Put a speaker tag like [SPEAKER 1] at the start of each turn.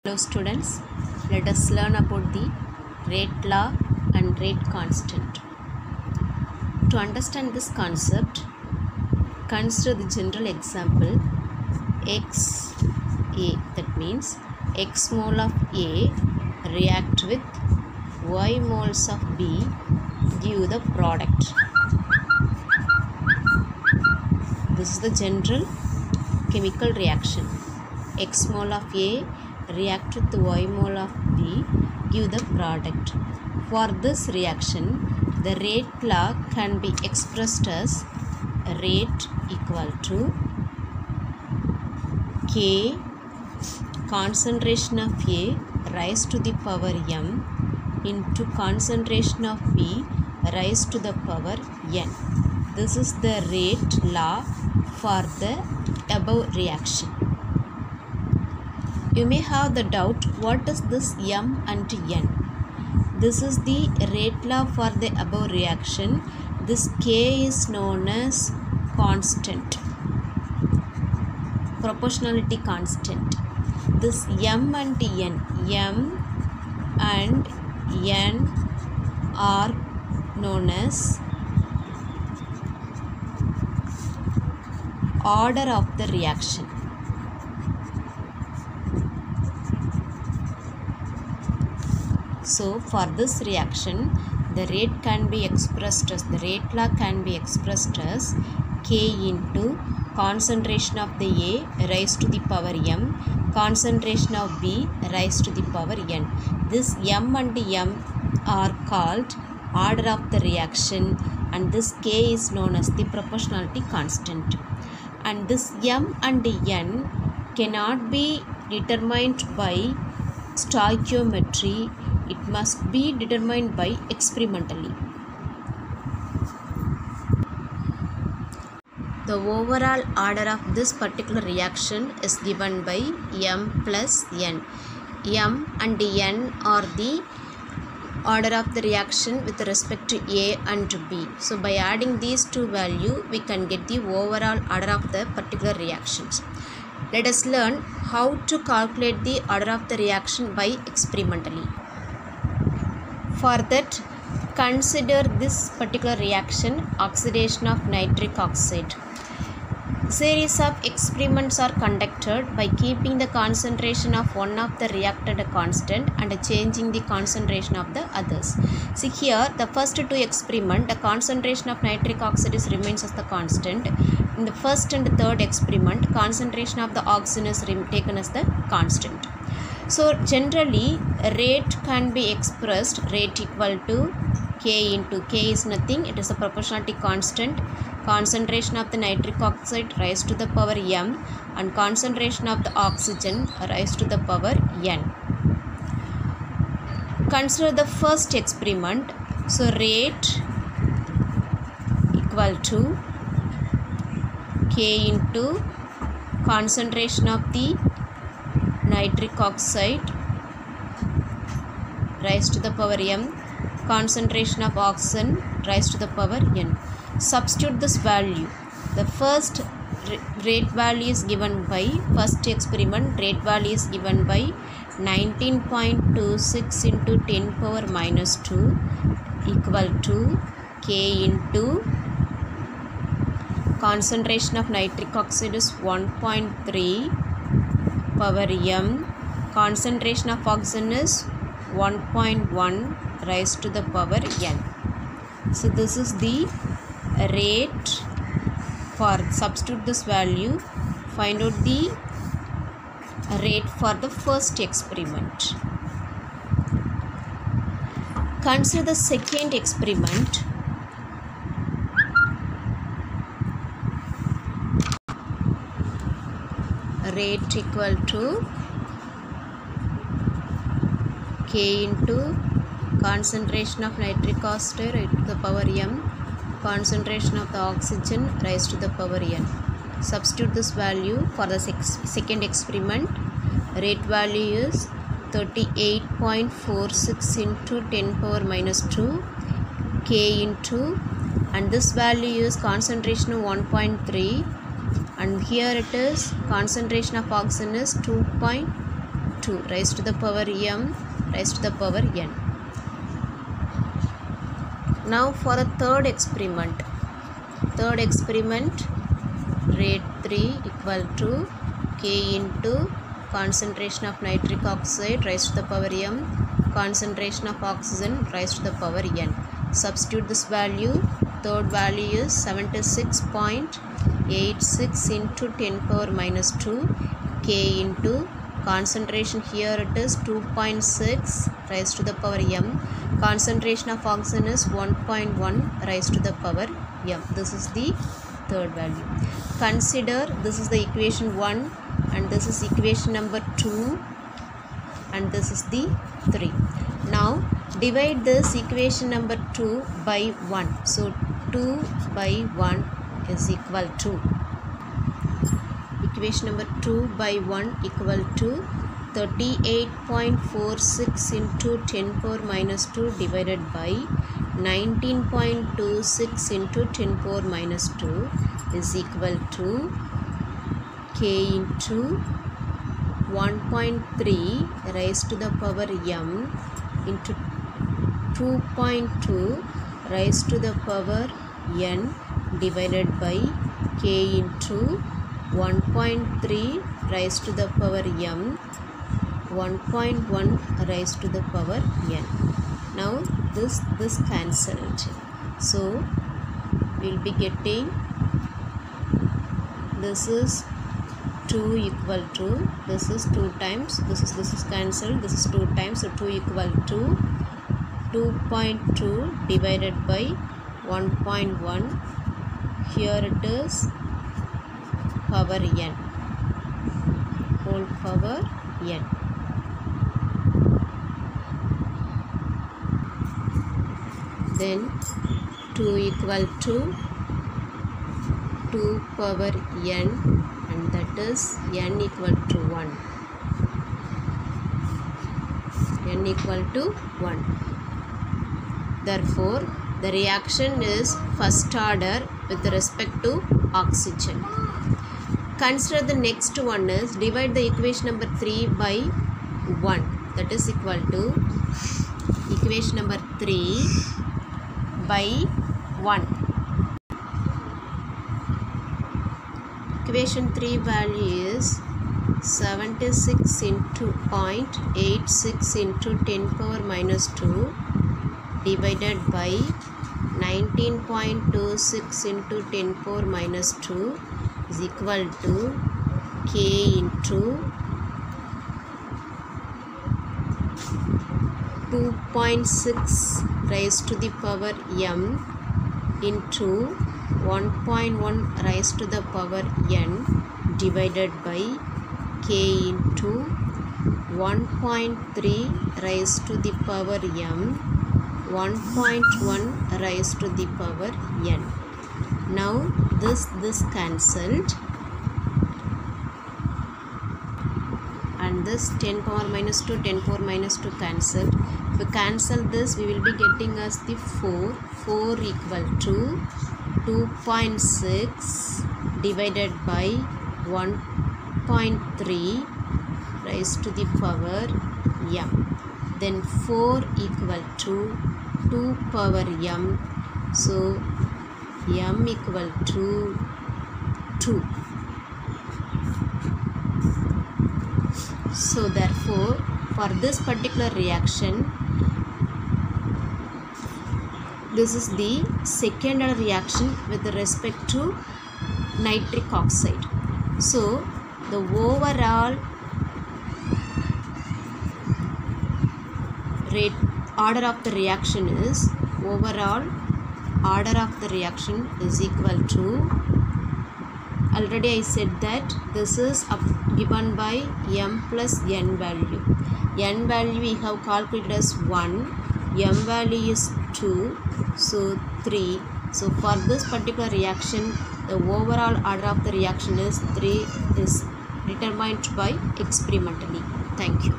[SPEAKER 1] Hello students, let us learn about the rate law and rate constant. To understand this concept, consider the general example X A, that means X mole of A react with Y moles of B, give the product. This is the general chemical reaction. X mole of A react with Y mole of B, give the product. For this reaction, the rate law can be expressed as rate equal to K concentration of A raised to the power M into concentration of B raised to the power N. This is the rate law for the above reaction. You may have the doubt, what is this M and N? This is the rate law for the above reaction. This K is known as constant, proportionality constant. This M and N are known as order of the reaction. So for this reaction, the rate can be expressed as, the rate law can be expressed as K into concentration of the A raised to the power M, concentration of B raised to the power N. This M and M are called order of the reaction, and this K is known as the proportionality constant. And this M and N cannot be determined by stoichiometry. It must be determined by experimentally. The overall order of this particular reaction is given by M plus N. M and N are the order of the reaction with respect to A and B. So by adding these two values, we can get the overall order of the particular reactions. Let us learn how to calculate the order of the reaction by experimentally. For that, consider this particular reaction, oxidation of nitric oxide. Series of experiments are conducted by keeping the concentration of one of the reactant constant and changing the concentration of the others. See here, the first two experiments, the concentration of nitric oxide remains as the constant. In the first and third experiment, concentration of the oxygen is taken as the constant. So generally, rate can be expressed, rate equal to K into, K is nothing, it is a proportionality constant, concentration of the nitric oxide raised to the power M, and concentration of the oxygen raised to the power N. Consider the first experiment. So rate equal to K into concentration of the nitric oxide raised to the power M, concentration of oxygen raised to the power N. Substitute this value. The first rate value is given by, first experiment rate value is given by 19.26 into 10 power minus 2 equal to K into concentration of nitric oxide is 1.3 power M, concentration of oxygen is 1.1 raised to the power N. So this is the rate. For substitute this value, find out the rate for the first experiment. Consider the second experiment. Rate equal to K into concentration of nitric oxide raised to the power M, concentration of the oxygen raised to the power N. Substitute this value for the second experiment. Rate value is 38.46 into 10 power minus 2 K into, and this value is concentration of 1.3, and here it is concentration of oxygen is 2.2 2 raised to the power m raised to the power n. Now for the third experiment, rate 3 equal to K into concentration of nitric oxide raised to the power m, concentration of oxygen raised to the power n. Substitute this value. Third value is 76.86 into 10 power minus 2 K into concentration, here it is 2.6 raised to the power m, concentration of oxygen is 1.1 raised to the power m. This is the third value. Consider this is the equation 1 and this is equation number 2 and this is the 3. Now divide this equation number 2 by 1. So 2 by 1 is equal to, equation number 2 by 1 equal to 38.46 into 10 power minus 2 divided by 19.26 into 10 power minus 2 is equal to K into 1.3 raised to the power m into 2.2 raised to the power n divided by K into 1.3 raised to the power m 1.1 raised to the power n. Now this cancelled, so we'll be getting this is 2 equal to, this is 2 times, this is cancelled, this is 2 times, so 2 equal to 2.2 divided by 1.1, here it is power n, whole power n. Then 2 equal to 2 power n and that is n equal to 1. N equal to 1. Therefore, the reaction is first order with respect to oxygen. Consider the next one is divide the equation number 3 by 1. That is equal to equation number 3 by 1. Equation 3 value is 76 into 0.86 into 10 power minus 2 divided by 19.26 into 10 power minus 2 is equal to K into 2.6 raised to the power m into 1.1 raised to the power n divided by K into 1.3 raised to the power m 1.1 raised to the power n. Now this cancelled and this 10 power minus 2 10 power minus 2 cancelled. If we cancel this, we will be getting us the 4 equal to 2.6 divided by 1.3 raised to the power m. Then 4 equal to 2 power m. So m equal to 2. So therefore, for this particular reaction, this is the second order reaction with respect to nitric oxide. So the overall order of the reaction is equal to, already I said that this is given by m plus n value. N value we have calculated as 1, m value is 2, so 3. So for this particular reaction, the overall order of the reaction is 3 is determined by experimentally. Thank you.